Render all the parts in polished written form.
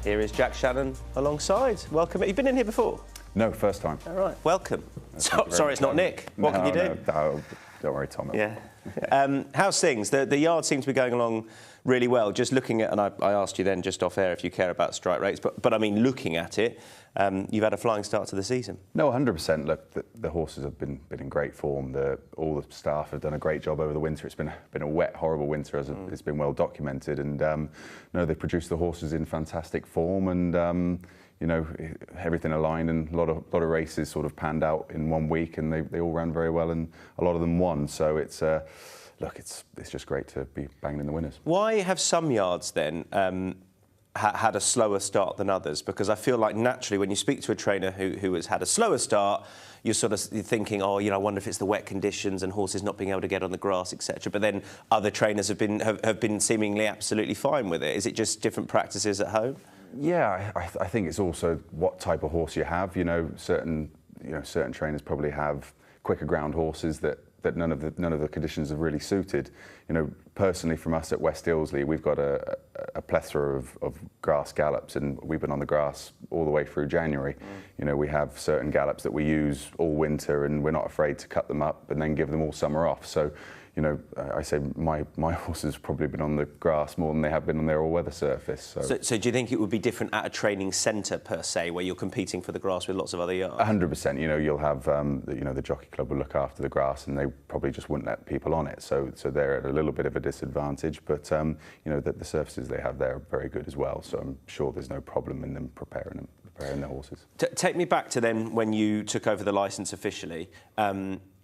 Here is Jack Channon alongside. Welcome. You've been in here before? No, first time. All right. Welcome. Sorry, it's not Nick. What can you do? No, don't worry, Tom. Yeah. How's things? The yard seems to be going along really well. Just looking at, and I asked you then just off air if you care about strike rates, but I mean, looking at it, you've had a flying start to the season. No, 100%. Look, the horses have been in great form. All the staff have done a great job over the winter. It's been a wet, horrible winter, as it's been well documented. And no, they produced the horses in fantastic form, and you know, everything aligned, and a lot of races sort of panned out in 1 week, and they all ran very well, and a lot of them won. So it's look, it's just great to be banging in the winners. Why have some yards then had a slower start than others? Because I feel like naturally when you speak to a trainer who has had a slower start, you're sort of thinking, oh, you know, I wonder if it's the wet conditions and horses not being able to get on the grass, etc. But then other trainers have been seemingly absolutely fine with it. Is it just different practices at home? Yeah, I think it's also what type of horse you have. You know, certain trainers probably have quicker ground horses that none of the conditions have really suited. You know, personally from us at West Ilsley, we've got a plethora of grass gallops, and we've been on the grass all the way through January. You know, we have certain gallops that we use all winter, and we're not afraid to cut them up and then give them all summer off. So, you know, I say my horses have probably been on the grass more than they have been on their all-weather surface. So do you think it would be different at a training centre per se, where you're competing for the grass with lots of other yards? 100%. You know, you'll have the jockey club will look after the grass, and they probably just wouldn't let people on it. So they're at a little bit of a disadvantage. But you know, the surfaces they have there are very good as well. So I'm sure there's no problem in them preparing their horses. Take me back to then when you took over the licence officially.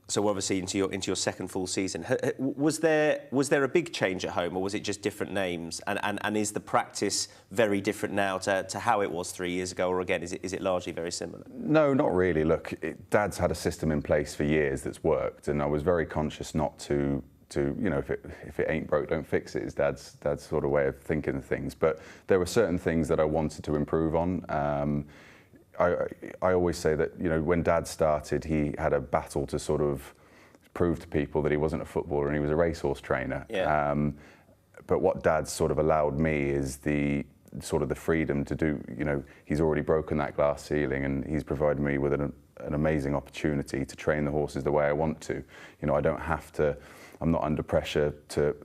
So obviously into your second full season, was there a big change at home, or was it just different names? And is the practice very different now to how it was 3 years ago, or again is it largely very similar? No, not really. Look, Dad's had a system in place for years that's worked, and I was very conscious not to you know, if it ain't broke, don't fix it, is Dad's sort of way of thinking of things. But there were certain things that I wanted to improve on. I always say that, you know, when Dad started, he had a battle to sort of prove to people that he wasn't a footballer and he was a racehorse trainer. Yeah. But what Dad's sort of allowed me is the freedom to do, you know, he's already broken that glass ceiling, and he's provided me with an amazing opportunity to train the horses the way I want to. You know, I don't have to, I'm not under pressure to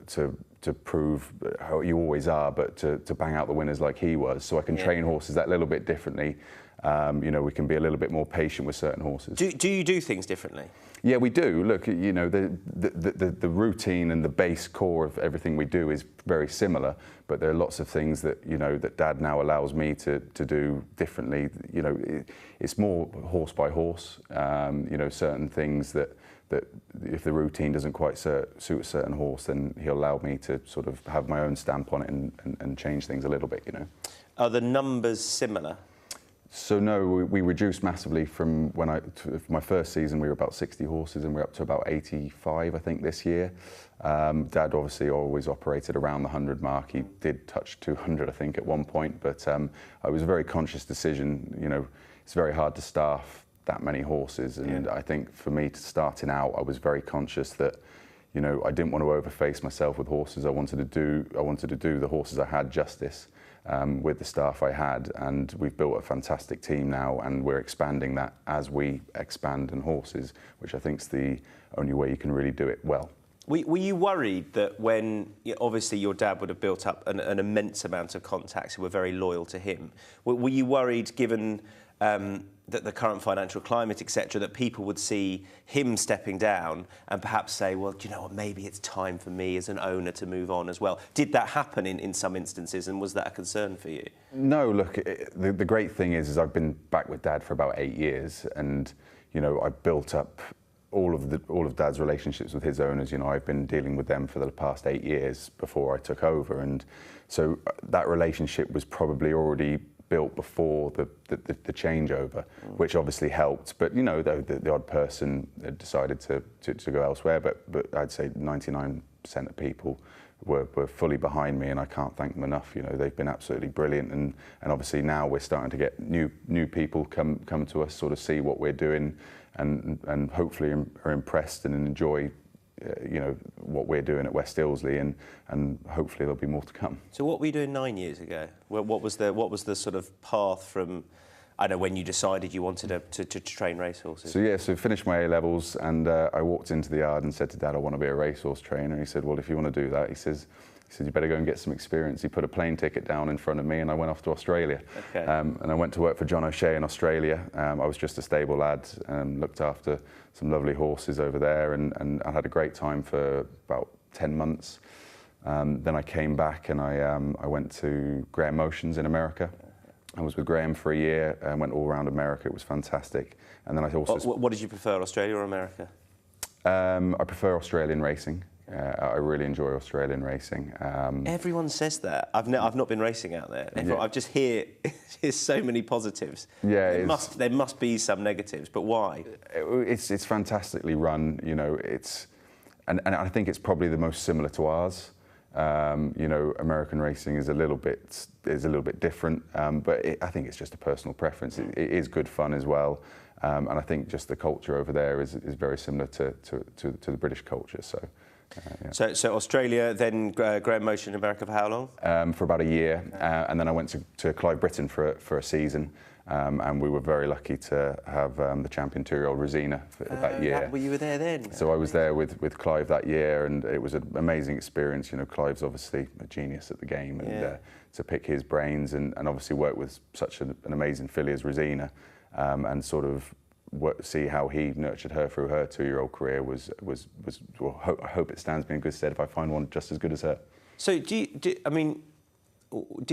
prove how you always are, but to bang out the winners like he was. So I can train horses that little bit differently. You know, we can be a little bit more patient with certain horses. Do you do things differently? Yeah, we do. Look, you know, the routine and the base core of everything we do is very similar, but there are lots of things that, you know, that Dad now allows me to do differently. You know, it's more horse by horse. You know, certain things that if the routine doesn't quite suit a certain horse, then he'll allow me to sort of have my own stamp on it and change things a little bit, you know. Are the numbers similar? So no, we reduced massively from my first season. We were about 60 horses, and we're up to about 85, I think, this year. Dad obviously always operated around the 100 mark. He did touch 200, I think, at one point, but it was a very conscious decision. You know, it's very hard to staff that many horses, and I think for me, starting out, I was very conscious that, you know, I didn't want to overface myself with horses. I wanted to do the horses I had justice. With the staff I had, and we've built a fantastic team now, and we're expanding that as we expand in horses, which I think is the only way you can really do it well. Were you worried that when, obviously your dad would have built up an immense amount of contacts who were very loyal to him, were you worried, given that the current financial climate, etc., that people would see him stepping down and perhaps say, well, do you know what, maybe it's time for me as an owner to move on as well? Did that happen in some instances, and was that a concern for you? No, look, the great thing is I've been back with Dad for about 8 years, and, you know, I built up all of Dad's relationships with his owners. You know, I've been dealing with them for the past 8 years before I took over, and so that relationship was probably already built before the changeover, which obviously helped. But, you know, the odd person decided to go elsewhere, but I'd say 99% of people were fully behind me, and I can't thank them enough. You know, they've been absolutely brilliant, and obviously now we're starting to get new people come to us, sort of see what we're doing, and hopefully are impressed and enjoy what we're doing at West Ilsley, and hopefully there'll be more to come. So what were you doing 9 years ago? What was the sort of path from, I don't know, when you decided you wanted to train racehorses? So finished my A-levels, and I walked into the yard and said to Dad, I want to be a racehorse trainer. He said, well, if you want to do that, he said, you better go and get some experience. He put a plane ticket down in front of me, and I went off to Australia. Okay. And I went to work for John O'Shea in Australia. I was just a stable lad and looked after some lovely horses over there, and I had a great time for about 10 months. Then I came back and I went to Graham Motions in America. I was with Graham for a year and went all around America. It was fantastic. And then I also... What did you prefer, Australia or America? I prefer Australian racing. I really enjoy Australian racing. Everyone says that. I've not been racing out there. I just hear so many positives. Yeah, there must be some negatives, but why? It's fantastically run. And I think it's probably the most similar to ours. American racing is a little bit different, but I think it's just a personal preference. It is good fun as well, and I think just the culture over there is very similar to the British culture. So. Yeah. So Australia, then Graham Motion in America for how long? For about a year, and then I went to Clive Britton for a season, and we were very lucky to have the champion 2-year-old Rosina for that year. Well, you were there then. So I was there with Clive that year, and it was an amazing experience. Clive's obviously a genius at the game, and to pick his brains and obviously work with such an amazing filly as Rosina, and sort of see how he nurtured her through her 2-year-old career was I hope it stands me in good stead if I find one just as good as her. So do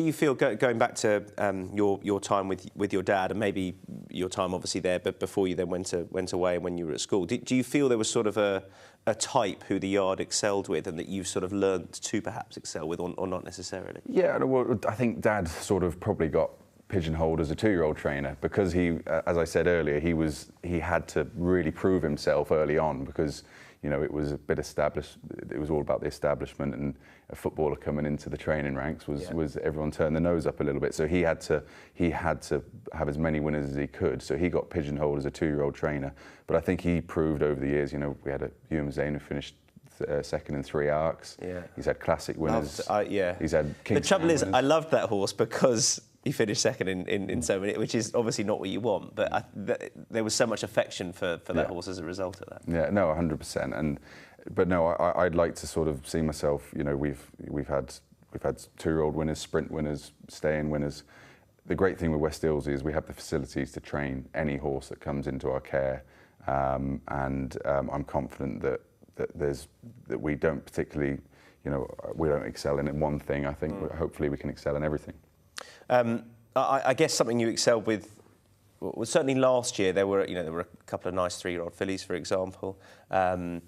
you feel, going back to your time with your dad, and maybe your time obviously there, but before you then went away and when you were at school, do you feel there was sort of a type who the yard excelled with, and that you've sort of learned to perhaps excel with, or not necessarily? Yeah, well, I think Dad sort of probably got pigeonholed as a 2-year-old trainer because he, as I said earlier, he had to really prove himself early on because it was a bit established. It was all about the establishment, and a footballer coming into the training ranks was everyone turned their nose up a little bit. So he had to have as many winners as he could. So he got pigeonholed as a 2-year-old trainer. But I think he proved over the years. We had a Johan who finished second in 3 arcs. Yeah. He's had classic winners. He's had King. The trouble is, I loved that horse because he finished second in so many, which is obviously not what you want, but there was so much affection for that horse as a result of that. Yeah, no, 100%. But no, I'd like to sort of see myself. We've had 2-year-old winners, sprint winners, stay-in winners. The great thing with West Ilsley is we have the facilities to train any horse that comes into our care, and I'm confident that we don't particularly, we don't excel in one thing. I think hopefully we can excel in everything. I guess something you excelled with, well, certainly last year there were a couple of nice 3-year-old fillies, for example, and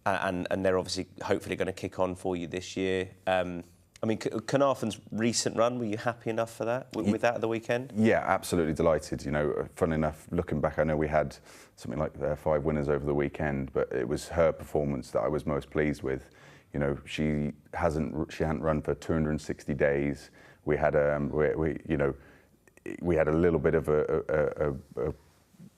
they're obviously hopefully going to kick on for you this year. Canavan's recent run, were you happy enough for that, with that at the weekend? Yeah, absolutely delighted. Funnily enough, looking back, I know we had something like 5 winners over the weekend, but it was her performance that I was most pleased with. She hadn't run for 260 days. We had we had a little bit of a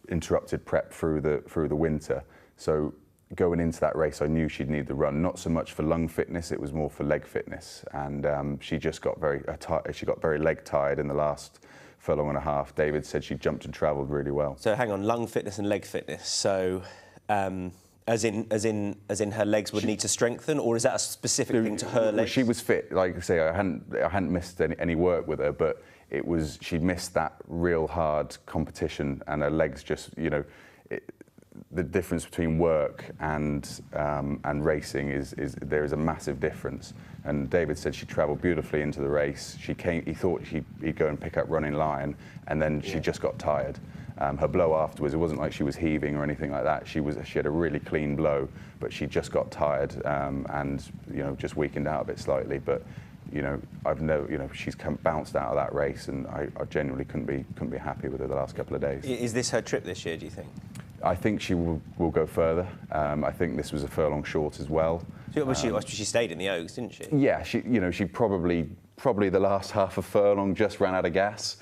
interrupted prep through the winter. So going into that race, I knew she'd need the run, not so much for lung fitness, it was more for leg fitness. And she just got very leg tired in the last furlong and a half. David said she jumped and travelled really well. So hang on, lung fitness and leg fitness. So as in her legs would need to strengthen, or is that a specific thing to her legs? Well, she was fit. Like I say, I hadn't missed any work with her, but she missed that real hard competition, and her legs just, the difference between work and racing is there is a massive difference. And David said she travelled beautifully into the race. He thought he'd go and pick up Running Lion, and then she just got tired. Her blow afterwards, it wasn't like she was heaving or anything like that. She had a really clean blow, but she just got tired and just weakened out a bit slightly. But she's bounced out of that race, and I genuinely couldn't be happy with her the last couple of days. Is this her trip this year, do you think? I think she will go further. I think this was a furlong short as well. She stayed in the Oaks, didn't she? Yeah, she probably the last half of furlong just ran out of gas.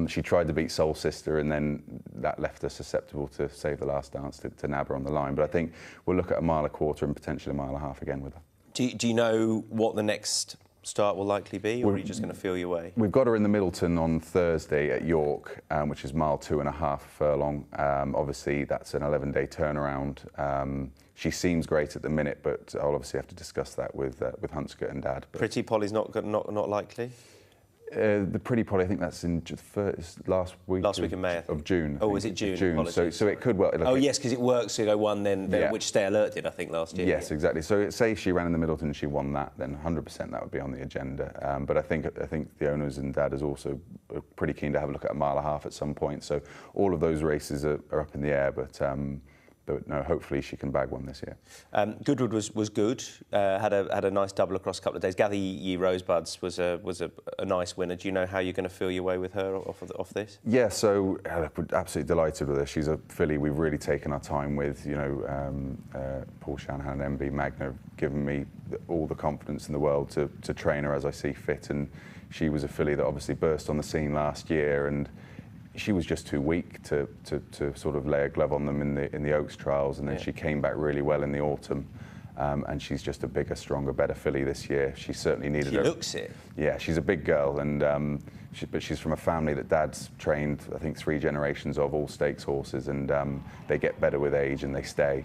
She tried to beat Soul Sister, and then that left her susceptible to Save the Last Dance to nab her on the line. But I think we'll look at a mile a quarter and potentially a mile and a half again with her. Do you know what the next start will likely be, or are you just going to feel your way? We've got her in the Middleton on Thursday at York, which is mile 2.5 furlong. Obviously, that's an 11-day turnaround. She seems great at the minute, but I'll obviously have to discuss that with Huntscott and Dad. But Pretty Polly's not likely? The Pretty Polly, I think that's in last week in May, of June. Oh, is it June? June. So it could well. Oh yes, because it works. So go one, then which Stay Alert did, I think, last year. Yes, exactly. So say she ran in the Middleton and she won that, then 100% that would be on the agenda. But I think the owners and Dad is also pretty keen to have a look at a mile and a half at some point. So all of those races are up in the air, but no, hopefully she can bag one this year. Goodwood was good. Had a nice double across a couple of days. Gather Ye Rosebuds was a nice winner. Do you know how you're going to feel your way with her off this? Yeah, so we're absolutely delighted with her. She's a filly we've really taken our time with. You know, Paul Shanahan and MB Magna have given me all the confidence in the world to train her as I see fit. And she was a filly that obviously burst on the scene last year, and she was just too weak to sort of lay a glove on them in the Oaks trials, and then she came back really well in the autumn, and she's just a bigger, stronger, better filly this year. She certainly needed. She looks it. Yeah, she's a big girl, and but she's from a family that Dad's trained, I think, 3 generations of all stakes horses, and they get better with age and they stay.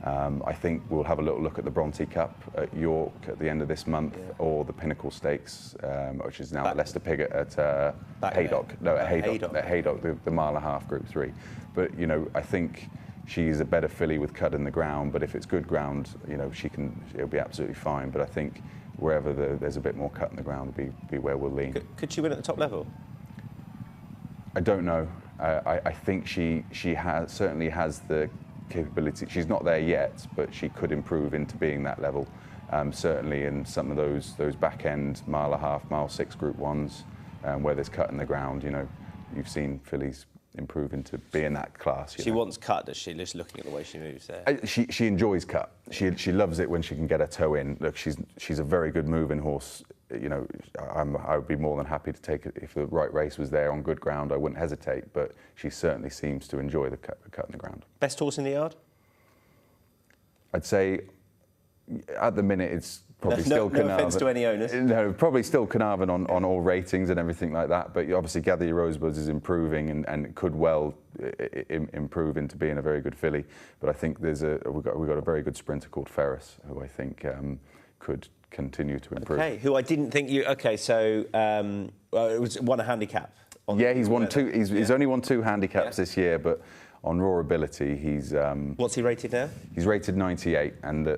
I think we'll have a little look at the Bronte Cup at York at the end of this month, or the Pinnacle Stakes, which is now at Leicester Pigott at Haydock. No, at Haydock. At Haydock, the mile and a half Group 3. But you know, I think she's a better filly with cut in the ground. But if it's good ground, you know, it'll be absolutely fine. But I think wherever there's a bit more cut in the ground, will be where we'll lean. Could she win at the top level? I don't know. I think she certainly has the capability. She's not there yet, but she could improve into being that level. Certainly in some of those back end mile and a half, mile 6 Group 1s, where there's cut in the ground. You know, you've seen fillies improve into being that class. She wants cut, does she? Just looking at the way she moves there. She enjoys cut. She loves it when she can get her toe in. Look, she's a very good moving horse. You know, I would be more than happy to take it if the right race was there on good ground. I wouldn't hesitate, but she certainly seems to enjoy the cut in the ground. Best horse in the yard? I'd say at the minute it's probably still Canavan. No offence to any owners. No, probably still Canavan on all ratings and everything like that. But obviously Gather Ye Rosebuds is improving and could well improve into being a very good filly. But I think we've got a very good sprinter called Ferris, who I think could continue to improve. Okay, who I didn't think you. Okay, so it was won a handicap. He's won 2. He's only won 2 handicaps this year, but on raw ability, he's. What's he rated now? He's rated 98, and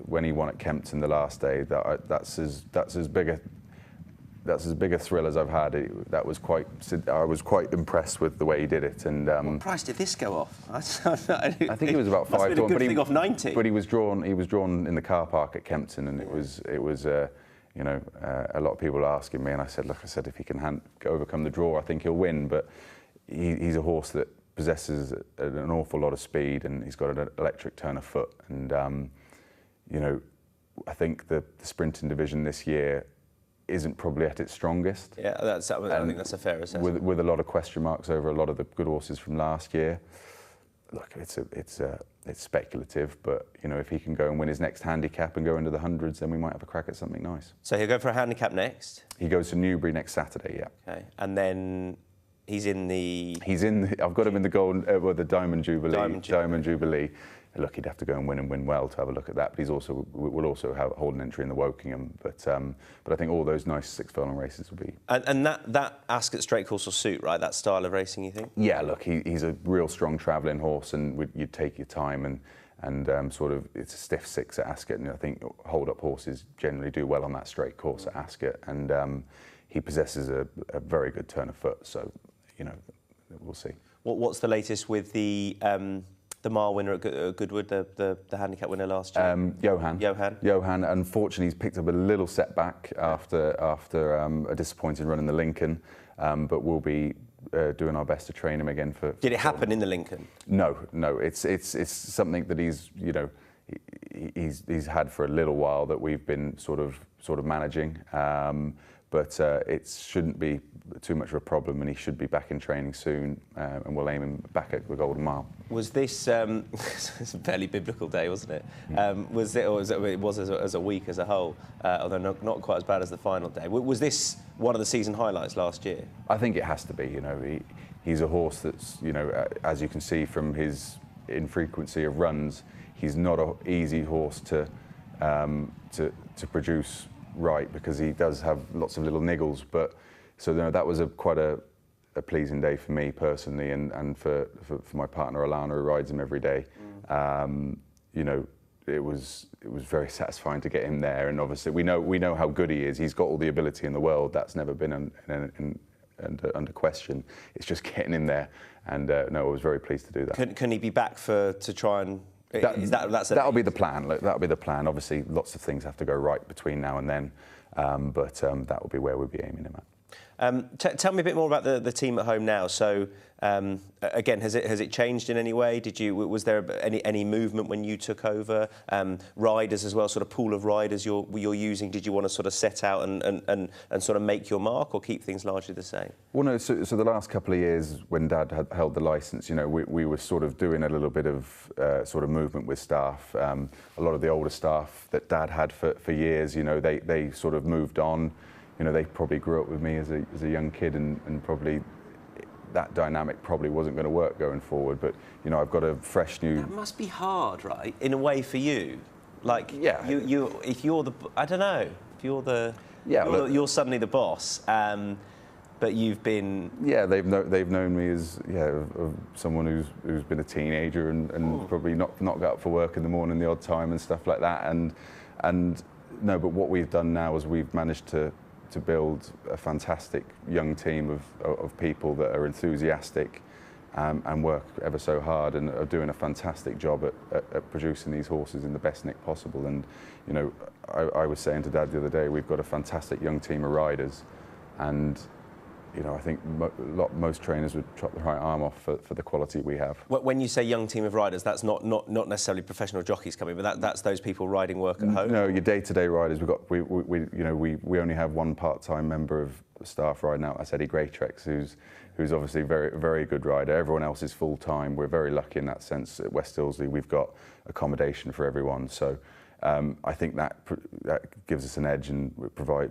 when he won at Kempton the last day, that's as big a thrill as I've had. I was quite impressed with the way he did it. And what price did this go off? I think it was about 5 to 1. But he off 90. But he was drawn in the car park at Kempton, and it was. You know, a lot of people were asking me, and I said, look, if he can overcome the draw, I think he'll win. But he's a horse that possesses an awful lot of speed, and he's got an electric turn of foot. And you know, I think the sprinting division this year isn't probably at its strongest. Yeah, I think that's a fair assessment. With a lot of question marks over a lot of the good horses from last year. Look, it's speculative, but you know, if he can go and win his next handicap and go into the hundreds, then we might have a crack at something nice. So he'll go for a handicap next? He goes to Newbury next Saturday, yeah. Okay, and then he's in the... I've got him in the the Diamond Jubilee. Diamond Jubilee. Look, he'd have to go and win well to have a look at that. But we'll also hold an entry in the Wokingham. But I think all those nice 6 furlong races will be. And that Ascot straight course will suit, right? That style of racing, you think? Yeah. Look, he's a real strong travelling horse, and you'd take your time and sort of it's a stiff 6 at Ascot, and I think hold-up horses generally do well on that straight course at Ascot, and he possesses a very good turn of foot. So, you know, we'll see. What's the latest with the mile winner at Goodwood, the handicap winner last year? Johan. Unfortunately, he's picked up a little setback after a disappointing run in the Lincoln, but we'll be doing our best to train him again for. Did it happen in the Lincoln? No. It's something that he's he's had for a little while that we've been sort of managing. but it shouldn't be too much of a problem, and he should be back in training soon, and we'll aim him back at the Golden Mile. Was this it's a fairly biblical day, wasn't it? It was as a week as a whole, although not quite as bad as the final day. Was this one of the season highlights last year? I think it has to be. He's a horse that's, as you can see from his infrequency of runs, he's not an easy horse to produce right, because he does have lots of little niggles. But so that was quite a pleasing day for me personally, and for my partner Alana, who rides him every day. It was very satisfying to get him there, and obviously we know how good he is. He's got all the ability in the world. That's never been under question. It's just getting him there, and I was very pleased to do that. Can he be back to try and? That'll be the plan. That'll be the plan. Obviously, lots of things have to go right between now and then, but that will be where we'll be aiming him at. Tell me a bit more about the team at home now. So again, has it changed in any way? Was there any movement when you took over? Riders as well, sort of pool of riders you're using. Did you want to sort of set out and sort of make your mark, or keep things largely the same? Well, no. So the last couple of years when Dad had held the licence, we were sort of doing a little bit of sort of movement with staff. A lot of the older staff that Dad had for years, they sort of moved on. They probably grew up with me as a young kid, and probably that dynamic probably wasn't going to work going forward. But I've got a fresh new. That must be hard, right? In a way for you, like yeah. If you're the, I don't know, if you're the, you're suddenly the boss, but you've been. Yeah, they've known me as someone who's been a teenager and probably not got up for work in the morning the odd time and stuff like that. And no, but what we've done now is we've managed to build a fantastic young team of people that are enthusiastic and work ever so hard, and are doing a fantastic job at producing these horses in the best nick possible. And I was saying to Dad the other day, we've got a fantastic young team of riders, and I think most trainers would chop the right arm off for the quality we have. When you say young team of riders, that's not necessarily professional jockeys coming, but that's those people riding work at home. No, your day-to-day riders. We only have one part-time member of staff right now. That's Eddie Greatrex, who's obviously very very good rider. Everyone else is full-time. We're very lucky in that sense. At West Ilsley, we've got accommodation for everyone. So. I think that gives us an edge, and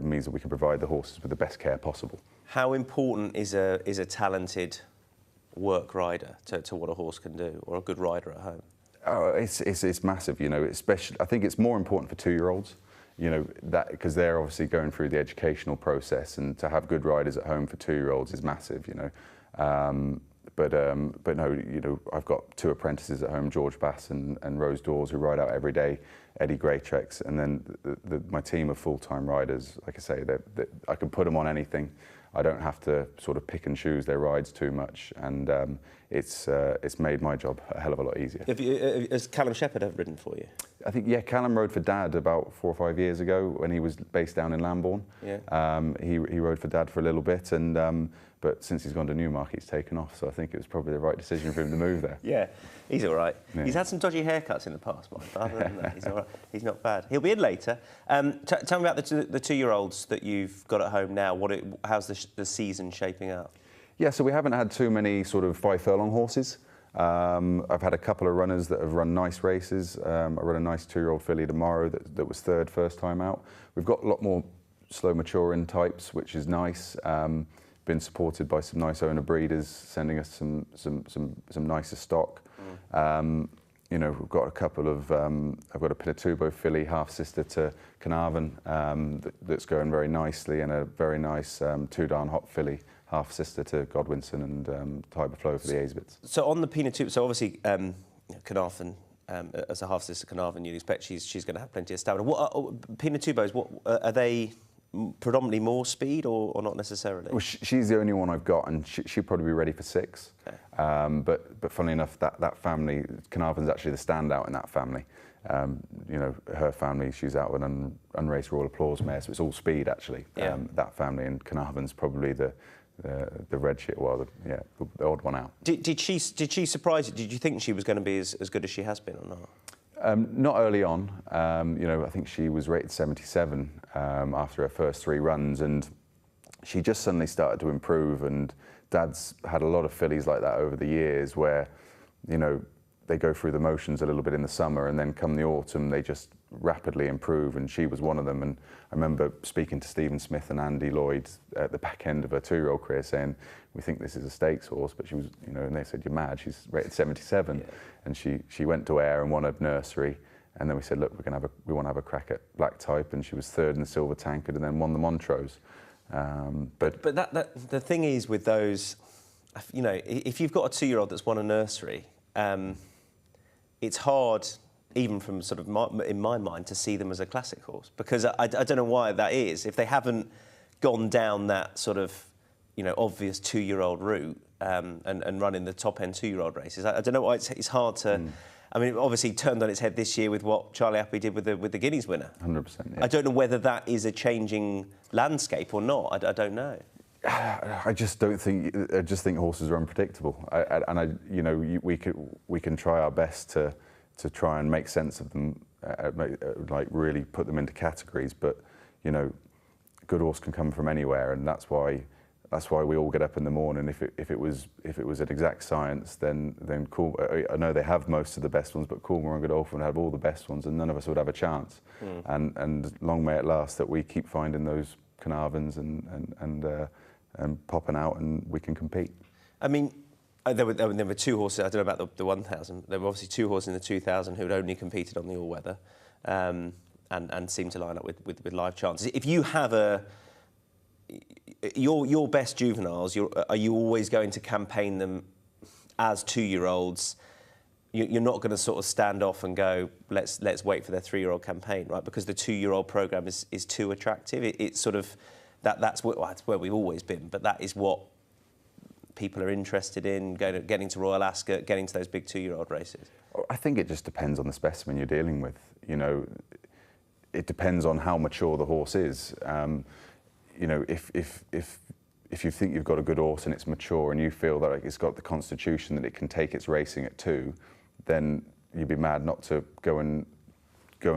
means that we can provide the horses with the best care possible. How important is a talented work rider to what a horse can do, or a good rider at home? Oh, it's massive. Especially I think it's more important for 2-year-olds. That because they're obviously going through the educational process, and to have good riders at home for 2-year-olds is massive. But no, I've got 2 apprentices at home, George Bass and Rose Dawes, who ride out every day, Eddie Greatrex, and then my team of full-time riders. Like I say, I can put them on anything. I don't have to sort of pick and choose their rides too much, and it's made my job a hell of a lot easier. Has Callum Shepherd ever ridden for you? I think, yeah, Callum rode for Dad about 4 or 5 years ago when he was based down in Lambourne. Yeah. He rode for Dad for a little bit, and but since he's gone to Newmarket, he's taken off. So I think it was probably the right decision for him to move there. Yeah, he's all right. Yeah. He's had some dodgy haircuts in the past, but other than that, he's all right. He's not bad. He'll be in later. Tell me about the 2-year-olds that you've got at home now. How's the season shaping up? Yeah, so we haven't had too many sort of 5-furlong horses. I've had a couple of runners that have run nice races. I run a nice 2-year-old filly tomorrow that was third first time out. We've got a lot more slow maturing types, which is nice. Been supported by some nice owner breeders, sending us some nicer stock. We've got a couple of. I've got a Pinatubo filly, half sister to Canavan, that's going very nicely, and a very nice Toudan hot filly, half sister to Godwinson and Tiber Flow for the Azebits. So on the Pinatubo, so obviously Canavan, as a half sister Canavan, you'd expect she's going to have plenty of stamina. Pinatubos, what are they? Predominantly more speed, or not necessarily? Well, she's the only one I've got, and she'll probably be ready for 6. Okay. But funnily enough, that family, Canavan's actually the standout in that family. Her family, she's out with an unraced Royal Applause mare, so it's all speed actually. Yeah. That family, and Canavan's probably the red shit, the odd one out. Did she surprise you? Did you think she was going to be as good as she has been, or not? Not early on. I think she was rated 77 after her first 3 runs, and she just suddenly started to improve, and Dad's had a lot of fillies like that over the years where, you know, they go through the motions a little bit in the summer, and then come the autumn they just rapidly improve, and she was one of them. And I remember speaking to Stephen Smith and Andy Lloyd at the back end of her 2-year-old career saying, we think this is a stakes horse, but she was, you know, and they said, you're mad, she's rated 77. Yeah. And she went to Ayr and won a nursery, and then we said, look, we want to have a crack at Black Type, and she was 3rd in the Silver Tankard and then won the Montrose. But the thing is with those, you know, if you've got a 2-year-old that's won a nursery, it's hard, even from sort of in my mind, to see them as a classic horse, because I don't know why that is. If they haven't gone down that sort of, you know, obvious 2-year-old route and running the top end 2-year-old races, I don't know why it's hard to. I mean, it obviously turned on its head this year with what Charlie Appy did with the Guineas winner. 100%. Yeah. I don't know whether that is a changing landscape or not. I don't know. I just think horses are unpredictable, you know, we can try our best to try and make sense of them, like really put them into categories. But you know, a good horse can come from anywhere, and that's why we all get up in the morning. If it was an exact science, then cool. I know they have most of the best ones, but Coolmore and Godolphin have all the best ones, and none of us would have a chance. And long may it last that we keep finding those Canavans and popping out, and we can compete. I mean, there were 2 horses. I don't know about the 1,000. There were obviously 2 horses in the 2,000 who had only competed on the all-weather, and seemed to line up with live chances. If you have your best juveniles, are you always going to campaign them as 2-year-olds? You're not going to sort of stand off and go, let's wait for their 3-year-old campaign, right? Because the 2-year-old programme is too attractive. It's sort of that's where we've always been, but that is what people are interested in, getting to Royal Ascot, getting to those big 2-year-old races. I think it just depends on the specimen you're dealing with. You know, it depends on how mature the horse is. You know, if you think you've got a good horse and it's mature and you feel that it's got the constitution that it can take its racing at 2, then you'd be mad not to go and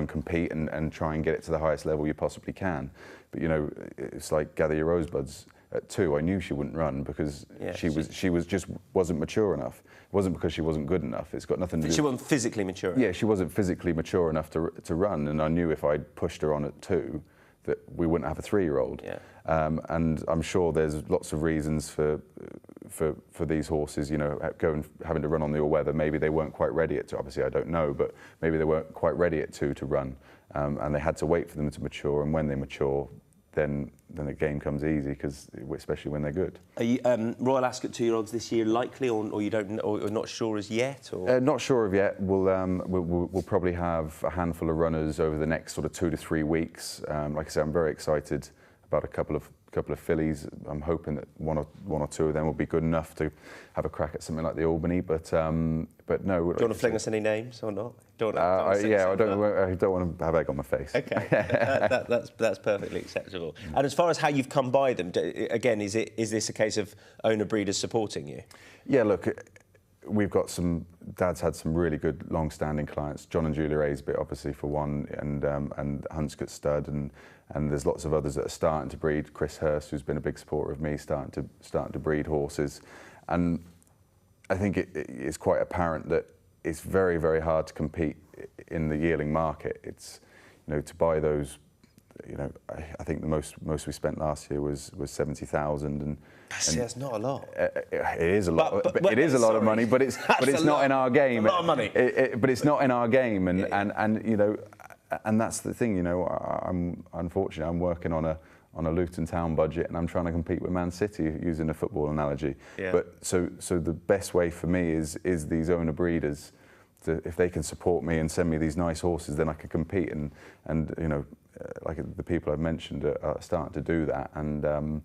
compete and try and get it to the highest level you possibly can. But you know, it's like Gather Your Rosebuds. At 2, I knew she wouldn't run because she wasn't mature enough. It wasn't because she wasn't good enough. It's got nothing to do. She wasn't physically mature enough. Yeah, she wasn't physically mature enough to run, and I knew if I'd pushed her on at 2, that we wouldn't have a 3-year-old. Yeah. And I'm sure there's lots of reasons for these horses, you know, having to run on the all-weather. Maybe they weren't quite ready at 2. Obviously, I don't know, but maybe they weren't quite ready at 2 to run, and they had to wait for them to mature. And when they mature, then the game comes easy, because especially when they're good. Are you Royal Ascot 2-year-olds this year likely, or you don't, or not sure as yet? Or? Not sure of yet. We'll probably have a handful of runners over the next sort of 2 to 3 weeks. Like I said, I'm very excited about a couple of fillies. I'm hoping that one or 2 of them will be good enough to have a crack at something like the Albany. But no. Do you want to fling us any names or not? I don't want to have egg on my face. Okay, that's perfectly acceptable. And as far as how you've come by them, again, is this a case of owner breeders supporting you? Yeah, look, we've got Dad's had some really good long-standing clients. John and Julia Aisbit, obviously, for one, and Hunscott Stud, and there's lots of others that are starting to breed. Chris Hurst, who's been a big supporter of me, starting to breed horses, and I think it's quite apparent that it's very, very hard to compete in the yearling market. It's, you know, to buy those, you know, I think the most we spent last year was 70,000, and that's not a lot. It is a lot. But it is a lot of money, but it's not in our game. A lot of money. But it's not in our game, and you know, and that's the thing. You know, unfortunately I'm working on a Luton Town budget, and I'm trying to compete with Man City, using a football analogy. Yeah. But so the best way for me is these owner breeders. If they can support me and send me these nice horses, then I can compete, and you know, like the people I've mentioned are starting to do that, and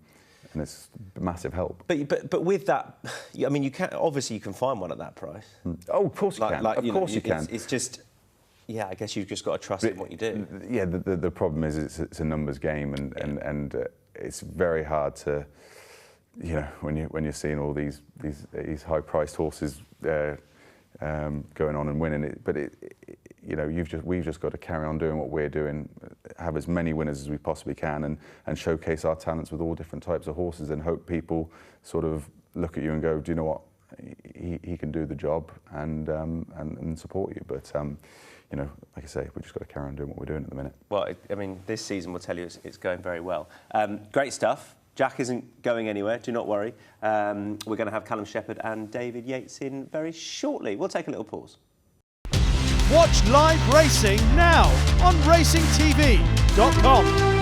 it's a massive help. But with that, I mean, you can find one at that price. Oh, of course you can. Of course you can. It's just, yeah, I guess you've just got to trust in what you do. Yeah, the problem is it's a numbers game, and it's very hard to, you know, when you're seeing all these high-priced horses going on and winning it. But you know, we've just got to carry on doing what we're doing, have as many winners as we possibly can, and showcase our talents with all different types of horses, and hope people sort of look at you and go, do you know what, he can do the job, and support you. But you know, like I say, we've just got to carry on doing what we're doing at the minute. Well, I mean, this season will tell you it's going very well. Great stuff. Jack isn't going anywhere, do not worry. We're going to have Callum Shepherd and David Yates in very shortly. We'll take a little pause. Watch live racing now on racingtv.com.